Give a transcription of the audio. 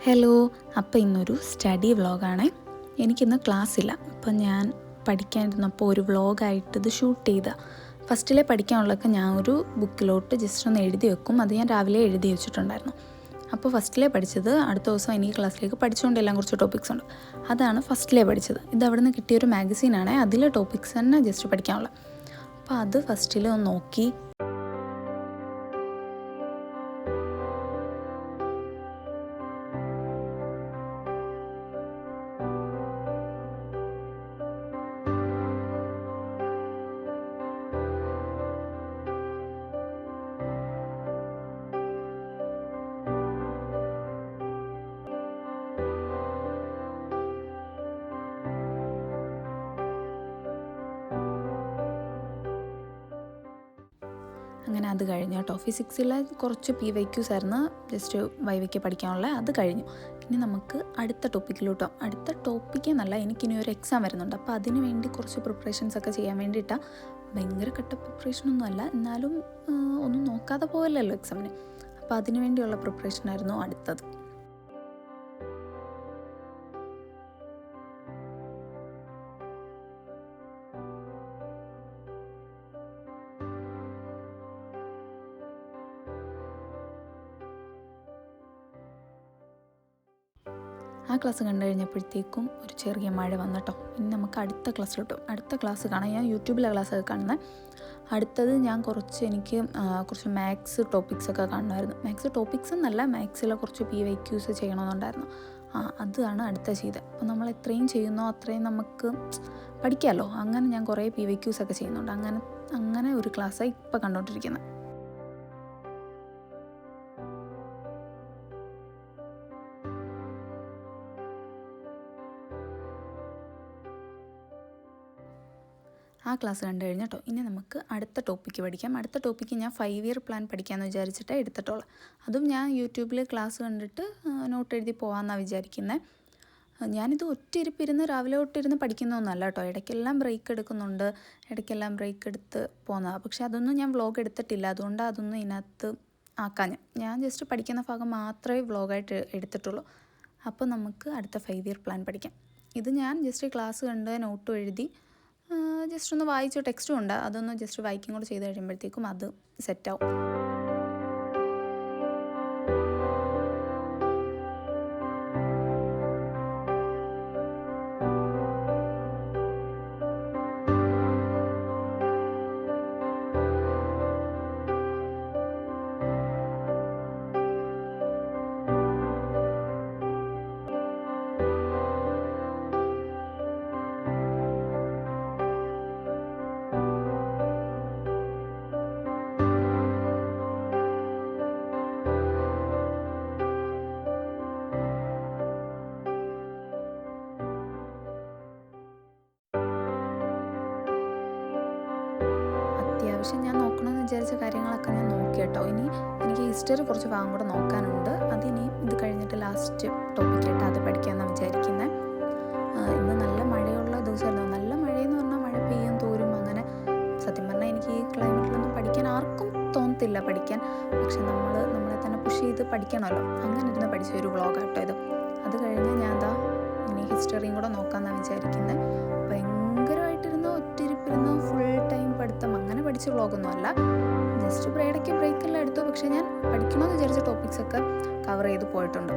Hello. അപ്പോൾ ഇന്നൊരു study വ്ളോഗാണ്. എനിക്കിന്ന് ക്ലാസ്സില്ല. അപ്പോൾ ഞാൻ പഠിക്കാനിരുന്നപ്പോൾ ഒരു വ്ളോഗായിട്ട് ഇത് ഷൂട്ട് ചെയ്ത. ഫസ്റ്റിലെ പഠിക്കാനുള്ളതൊക്കെ ഞാൻ ഒരു ബുക്കിലോട്ട് ജസ്റ്റ് ഒന്ന് എഴുതി വെക്കും. അത് ഞാൻ രാവിലെ എഴുതി വെച്ചിട്ടുണ്ടായിരുന്നു. അപ്പോൾ ഫസ്റ്റിലെ പഠിച്ചത് അടുത്ത ദിവസം എനിക്ക് ക്ലാസ്സിലേക്ക് പഠിച്ചുകൊണ്ടെല്ലാം കുറച്ച് ടോപ്പിക്സ് ഉണ്ട്. അതാണ് ഫസ്റ്റിലെ പഠിച്ചത്. ഇത് അവിടെ നിന്ന് കിട്ടിയൊരു മാഗസീനാണ്. അതിലെ ടോപ്പിക്സ് തന്നെ ജസ്റ്റ് പഠിക്കാനുള്ള. അപ്പോൾ അത് ഫസ്റ്റിൽ ഒന്ന് നോക്കി. അങ്ങനെ അത് കഴിഞ്ഞു കേട്ടോ. ഫിസിക്സിലെ കുറച്ച് PYQs ആയിരുന്നു ജസ്റ്റ് വൈവയ്ക്ക് പഠിക്കാനുള്ള. അത് കഴിഞ്ഞു. ഇനി നമുക്ക് അടുത്ത ടോപ്പിക്കിലോട്ടോ. അടുത്ത ടോപ്പിക്ക് എന്നല്ല, എനിക്കിനി ഒരു എക്സാം വരുന്നുണ്ട്. അപ്പോൾ അതിന് വേണ്ടി കുറച്ച് പ്രിപ്പറേഷൻസൊക്കെ ചെയ്യാൻ വേണ്ടിയിട്ടാണ്. ഭയങ്കര കട്ട പ്രിപ്പറേഷനൊന്നും അല്ല, എന്നാലും ഒന്നും നോക്കാതെ പോകലല്ലോ എക്സാമിന്. അപ്പോൾ അതിന് വേണ്ടിയുള്ള പ്രിപ്പറേഷനായിരുന്നു അടുത്തത്. ആ ക്ലാസ് കണ്ടു കഴിഞ്ഞപ്പോഴത്തേക്കും ഒരു ചെറിയ മഴ വന്നിട്ടോ. ഇനി നമുക്ക് അടുത്ത ക്ലാസ്സിലോട്ടും. അടുത്ത ക്ലാസ് കാണാൻ ഞാൻ യൂട്യൂബിലെ ക്ലാസ്സൊക്കെ കാണുന്നത്. അടുത്തത് ഞാൻ എനിക്ക് കുറച്ച് മാത്സ് ടോപ്പിക്സൊക്കെ കാണുമായിരുന്നു. മാത്സ് ടോപ്പിക്സ് എന്നല്ല, മാത്സിലെ കുറച്ച് PYQs ചെയ്യണമെന്നുണ്ടായിരുന്നു. അതാണ് അടുത്ത ചെയ്തത്. അപ്പോൾ നമ്മൾ എത്രയും ചെയ്യുന്നോ അത്രയും നമുക്ക് പഠിക്കാമല്ലോ. അങ്ങനെ ഞാൻ കുറേ PYQs ഒക്കെ ചെയ്യുന്നുണ്ട്. അങ്ങനെ ഒരു ക്ലാസ്സാണ് ഇപ്പോൾ കണ്ടുകൊണ്ടിരിക്കുന്നത്. ആ ക്ലാസ് കണ്ടു കഴിഞ്ഞിട്ടോ. ഇനി നമുക്ക് അടുത്ത ടോപ്പിക്ക് പഠിക്കാം. അടുത്ത ടോപ്പിക്ക് ഞാൻ 5 ഇയർ പ്ലാൻ പഠിക്കാമെന്ന് വിചാരിച്ചിട്ട് എടുത്തിട്ടുള്ളത്. അതും ഞാൻ യൂട്യൂബിൽ ക്ലാസ് കണ്ടിട്ട് നോട്ട് എഴുതി പോകാമെന്നാണ് വിചാരിക്കുന്നത്. ഞാനിത് ഒറ്റയിരുപ്പിരുന്ന് രാവിലെ തൊട്ടിരുന്ന് പഠിക്കുന്നതൊന്നുമല്ല കേട്ടോ. ഇടയ്ക്കെല്ലാം ബ്രേക്ക് എടുക്കുന്നുണ്ട്. ഇടയ്ക്കെല്ലാം ബ്രേക്ക് എടുത്ത് പോകുന്നതാണ്. പക്ഷേ അതൊന്നും ഞാൻ വ്ളോഗ് എടുത്തിട്ടില്ല. അതുകൊണ്ട് അതൊന്നും ഇതിനകത്ത് ആക്കാൻ ഞാൻ ജസ്റ്റ് പഠിക്കുന്ന ഭാഗം മാത്രമേ വ്ളോഗായിട്ട് എടുത്തിട്ടുള്ളൂ. അപ്പോൾ നമുക്ക് അടുത്ത 5 ഇയർ പ്ലാൻ പഠിക്കാം. ഇത് ഞാൻ ജസ്റ്റ് ക്ലാസ് കണ്ട് നോട്ടും എഴുതി ജസ്റ്റ് ഒന്ന് വായിച്ചു. ടെക്സ്റ്റും ഉണ്ട്. അതൊന്ന് ജസ്റ്റ് വായിക്കും കൂടെ ചെയ്ത് കഴിയുമ്പോഴത്തേക്കും അത് സെറ്റാവും. അത്യാവശ്യം ഞാൻ നോക്കണമെന്ന് വിചാരിച്ച കാര്യങ്ങളൊക്കെ ഞാൻ നോക്കി കേട്ടോ. ഇനി എനിക്ക് ഹിസ്റ്ററി കുറച്ച് ഭാഗം കൂടെ നോക്കാനുണ്ട്. അതിനി ഇത് കഴിഞ്ഞിട്ട് ലാസ്റ്റ് ടോപ്പിക്കായിട്ട് അത് പഠിക്കാമെന്നാണ് വിചാരിക്കുന്നത്. ഇന്ന് നല്ല മഴയുള്ള ദിവസമായിരുന്നു. നല്ല മഴയെന്ന് പറഞ്ഞാൽ മഴ പെയ്യും തോരും. അങ്ങനെ സത്യം പറഞ്ഞാൽ എനിക്ക് ഈ ക്ലൈമറ്റിലൊന്നും പഠിക്കാൻ ആർക്കും തോന്നത്തില്ല പഠിക്കാൻ. പക്ഷെ നമ്മളെ തന്നെ പുഷ് ചെയ്ത് പഠിക്കണമല്ലോ. അങ്ങനെ ഇരുന്ന് പഠിച്ച ഒരു വ്ളോഗാട്ടോ ഇത്. അത് കഴിഞ്ഞ് ഞാൻ ഇനി ഹിസ്റ്ററിയും കൂടെ നോക്കാമെന്നാണ് വിചാരിക്കുന്നത്. ഭയങ്കരമായിട്ടിരുന്ന് ഒറ്റയിരിപ്പിരുന്ന് ഫുൾ ടൈം പഠിത്തം അങ്ങനെ പഠിച്ച വ്ളോഗൊന്നും അല്ല. ജസ്റ്റ് ഇടയ്ക്ക് ബ്രേക്കെല്ലാം എടുത്തു. പക്ഷേ ഞാൻ പഠിക്കണമെന്ന് വിചാരിച്ച ടോപ്പിക്സൊക്കെ കവർ ചെയ്ത് പോയിട്ടുണ്ട്.